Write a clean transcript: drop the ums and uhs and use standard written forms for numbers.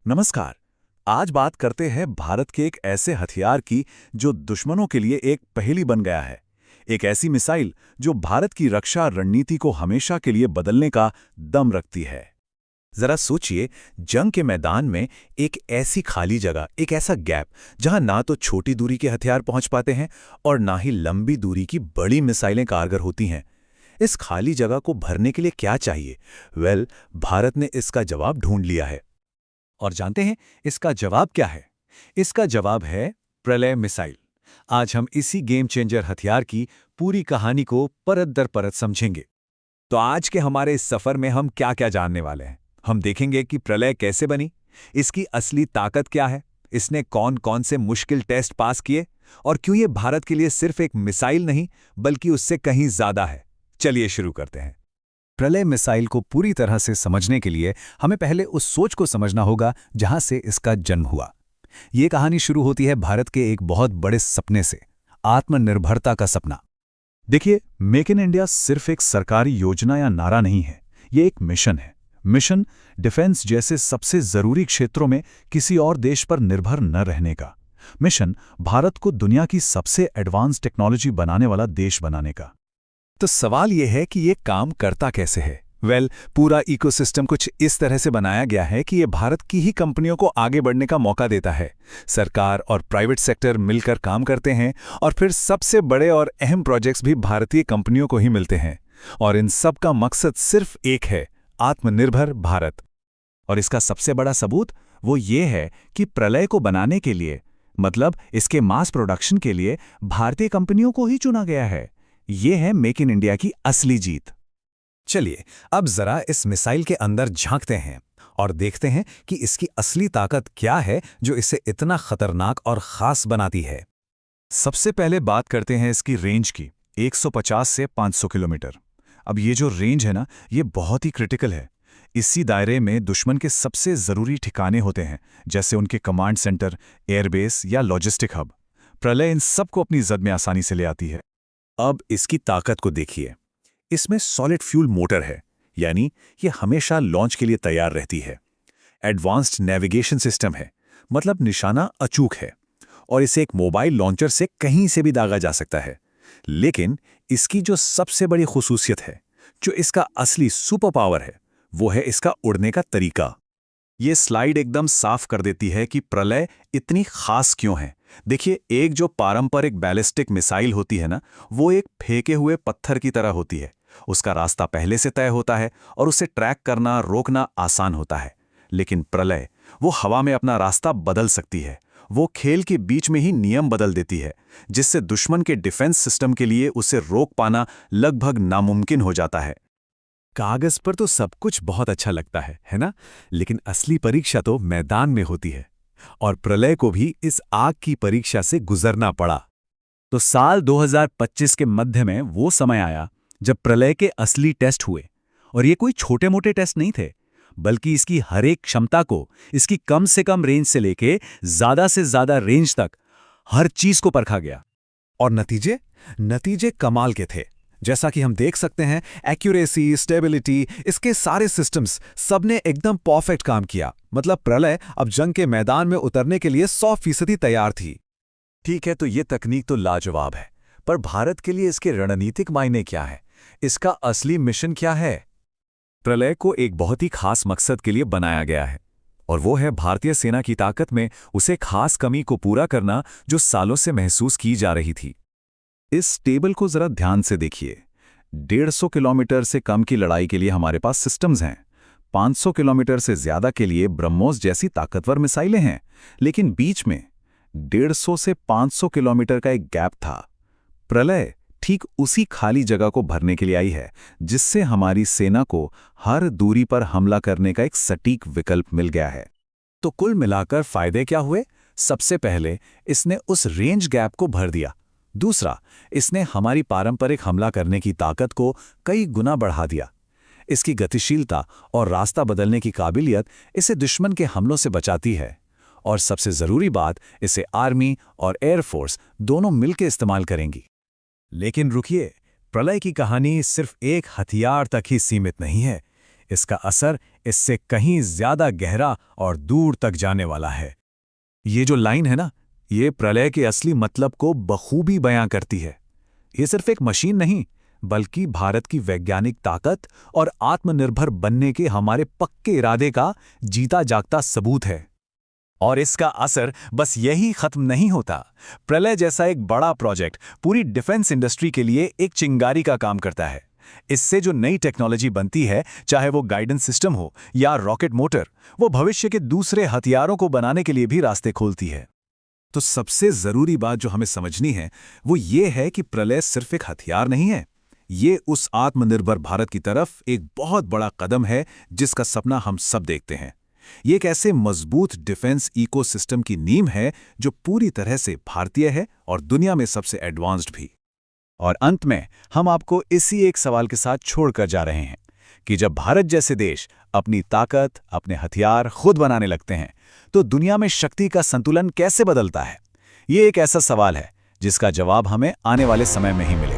नमस्कार। आज बात करते हैं भारत के एक ऐसे हथियार की जो दुश्मनों के लिए एक पहेली बन गया है। एक ऐसी मिसाइल जो भारत की रक्षा रणनीति को हमेशा के लिए बदलने का दम रखती है। जरा सोचिए, जंग के मैदान में एक ऐसी खाली जगह, एक ऐसा गैप जहां ना तो छोटी दूरी के हथियार पहुंच पाते हैं और ना ही लंबी दूरी की बड़ी मिसाइलें कारगर होती हैं। इस खाली जगह को भरने के लिए क्या चाहिए? भारत ने इसका जवाब ढूंढ लिया है। और जानते हैं इसका जवाब क्या है? इसका जवाब है प्रलय मिसाइल। आज हम इसी गेम चेंजर हथियार की पूरी कहानी को परत दर परत समझेंगे। तो आज के हमारे इस सफर में हम क्या-क्या जानने वाले हैं? हम देखेंगे कि प्रलय कैसे बनी, इसकी असली ताकत क्या है, इसने कौन-कौन से मुश्किल टेस्ट पास किए और क्यों ये भारत के लिए सिर्फ एक मिसाइल नहीं बल्कि उससे कहीं ज्यादा है। चलिए शुरू करते हैं। प्रलय मिसाइल को पूरी तरह से समझने के लिए हमें पहले उस सोच को समझना होगा जहां से इसका जन्म हुआ। ये कहानी शुरू होती है भारत के एक बहुत बड़े सपने से, आत्मनिर्भरता का सपना। देखिए, मेक इन इंडिया सिर्फ एक सरकारी योजना या नारा नहीं है, ये एक मिशन है। मिशन डिफेंस जैसे सबसे जरूरी क्षेत्रों में किसी और देश पर निर्भर न रहने का। मिशन भारत को दुनिया की सबसे एडवांस टेक्नोलॉजी बनाने वाला देश बनाने का। तो सवाल यह है कि ये काम करता कैसे है? पूरा इकोसिस्टम कुछ इस तरह से बनाया गया है कि ये भारत की ही कंपनियों को आगे बढ़ने का मौका देता है। सरकार और प्राइवेट सेक्टर मिलकर काम करते हैं और फिर सबसे बड़े और अहम प्रोजेक्ट्स भी भारतीय कंपनियों को ही मिलते हैं। और इन सब का मकसद सिर्फ एक है, आत्मनिर्भर भारत। और इसका सबसे बड़ा सबूत वो ये है कि प्रलय को बनाने के लिए, मतलब इसके मास प्रोडक्शन के लिए, भारतीय कंपनियों को ही चुना गया है। ये है मेक इन इंडिया की असली जीत। चलिए अब जरा इस मिसाइल के अंदर झांकते हैं और देखते हैं कि इसकी असली ताकत क्या है जो इसे इतना खतरनाक और खास बनाती है। सबसे पहले बात करते हैं इसकी रेंज की, 150 से 500 किलोमीटर। अब ये जो रेंज है ना, ये बहुत ही क्रिटिकल है। इसी दायरे में दुश्मन के सबसे जरूरी ठिकाने होते हैं, जैसे उनके कमांड सेंटर, एयरबेस या लॉजिस्टिक हब। प्रलय इन सबको अपनी जद में आसानी से ले आती है। अब इसकी ताकत को देखिए। इसमें सॉलिड फ्यूल मोटर है, यानी ये हमेशा लॉन्च के लिए तैयार रहती है। एडवांस्ड नेविगेशन सिस्टम है, मतलब निशाना अचूक है और इसे एक मोबाइल लॉन्चर से कहीं से भी दागा जा सकता है। लेकिन इसकी जो सबसे बड़ी खुसूसियत है, जो इसका असली सुपर पावर है, वो है इसका उड़ने का तरीका। ये स्लाइड एकदम साफ कर देती है कि प्रलय इतनी खास क्यों है। देखिए, एक जो पारंपरिक बैलिस्टिक मिसाइल होती है ना, वो एक फेंके हुए पत्थर की तरह होती है। उसका रास्ता पहले से तय होता है और उसे ट्रैक करना, रोकना आसान होता है। लेकिन प्रलय, वो हवा में अपना रास्ता बदल सकती है। वो खेल के बीच में ही नियम बदल देती है, जिससे दुश्मन के डिफेंस सिस्टम के लिए उसे रोक पाना लगभग नामुमकिन हो जाता है। कागज पर तो सब कुछ बहुत अच्छा लगता है ना? लेकिन असली परीक्षा तो मैदान में होती है और प्रलय को भी इस आग की परीक्षा से गुजरना पड़ा। तो साल 2025 के मध्य में वो समय आया जब प्रलय के असली टेस्ट हुए। और ये कोई छोटे-मोटे टेस्ट नहीं थे, बल्कि इसकी हर एक क्षमता को, इसकी कम से कम रेंज से लेके ज्यादा से ज्यादा रेंज तक हर चीज को परखा गया। और नतीजे कमाल के थे। जैसा कि हम देख सकते हैं, एक्यूरेसी, स्टेबिलिटी, इसके सारे सिस्टम्स सबने एकदम परफेक्ट काम किया। मतलब प्रलय अब जंग के मैदान में उतरने के लिए 100% तैयार थी। ठीक है, तो ये तकनीक तो लाजवाब है, पर भारत के लिए इसके रणनीतिक मायने क्या है? इसका असली मिशन क्या है? प्रलय को एक बहुत ही खास मकसद के लिए बनाया गया है, और वो है भारतीय सेना की ताकत में उसे खास कमी को पूरा करना जो सालों से महसूस की जा रही थी। इस टेबल को जरा ध्यान से देखिए। 150 किलोमीटर से कम की लड़ाई के लिए हमारे पास सिस्टम्स हैं। 500 किलोमीटर से ज्यादा के लिए ब्रह्मोस जैसी ताकतवर मिसाइलें हैं। लेकिन बीच में 150 से 500 किलोमीटर का एक गैप था। प्रलय ठीक उसी खाली जगह को भरने के लिए आई है, जिससे हमारी सेना को हर दूरी पर हमला करने का एक सटीक विकल्प मिल गया है। तो कुल मिलाकर फायदे क्या हुए? सबसे पहले इसने उस रेंज गैप को भर दिया। दूसरा, इसने हमारी पारंपरिक हमला करने की ताकत को कई गुना बढ़ा दिया। इसकी गतिशीलता और रास्ता बदलने की काबिलियत इसे दुश्मन के हमलों से बचाती है। और सबसे जरूरी बात, इसे आर्मी और एयरफोर्स दोनों मिलकर इस्तेमाल करेंगी। लेकिन रुकिए, प्रलय की कहानी सिर्फ एक हथियार तक ही सीमित नहीं है। इसका असर इससे कहीं ज्यादा गहरा और दूर तक जाने वाला है। ये जो लाइन है ना, ये प्रलय के असली मतलब को बखूबी बयां करती है। ये सिर्फ एक मशीन नहीं, बल्कि भारत की वैज्ञानिक ताकत और आत्मनिर्भर बनने के हमारे पक्के इरादे का जीता जागता सबूत है। और इसका असर बस यही खत्म नहीं होता। प्रलय जैसा एक बड़ा प्रोजेक्ट पूरी डिफेंस इंडस्ट्री के लिए एक चिंगारी का काम करता है। इससे जो नई टेक्नोलॉजी बनती है, चाहे वो गाइडेंस सिस्टम हो या रॉकेट मोटर, वो भविष्य के दूसरे हथियारों को बनाने के लिए भी रास्ते खोलती है। तो सबसे जरूरी बात जो हमें समझनी है वो ये है कि प्रलय सिर्फ एक हथियार नहीं है। ये उस आत्मनिर्भर भारत की तरफ एक बहुत बड़ा कदम है जिसका सपना हम सब देखते हैं। ये एक ऐसे मजबूत डिफेंस इकोसिस्टम की नींव है जो पूरी तरह से भारतीय है और दुनिया में सबसे एडवांस्ड भी। और अंत में हम आपको इसी एक सवाल के साथ छोड़कर जा रहे हैं कि जब भारत जैसे देश अपनी ताकत, अपने हथियार खुद बनाने लगते हैं, तो दुनिया में शक्ति का संतुलन कैसे बदलता है? ये एक ऐसा सवाल है जिसका जवाब हमें आने वाले समय में ही मिलेगा।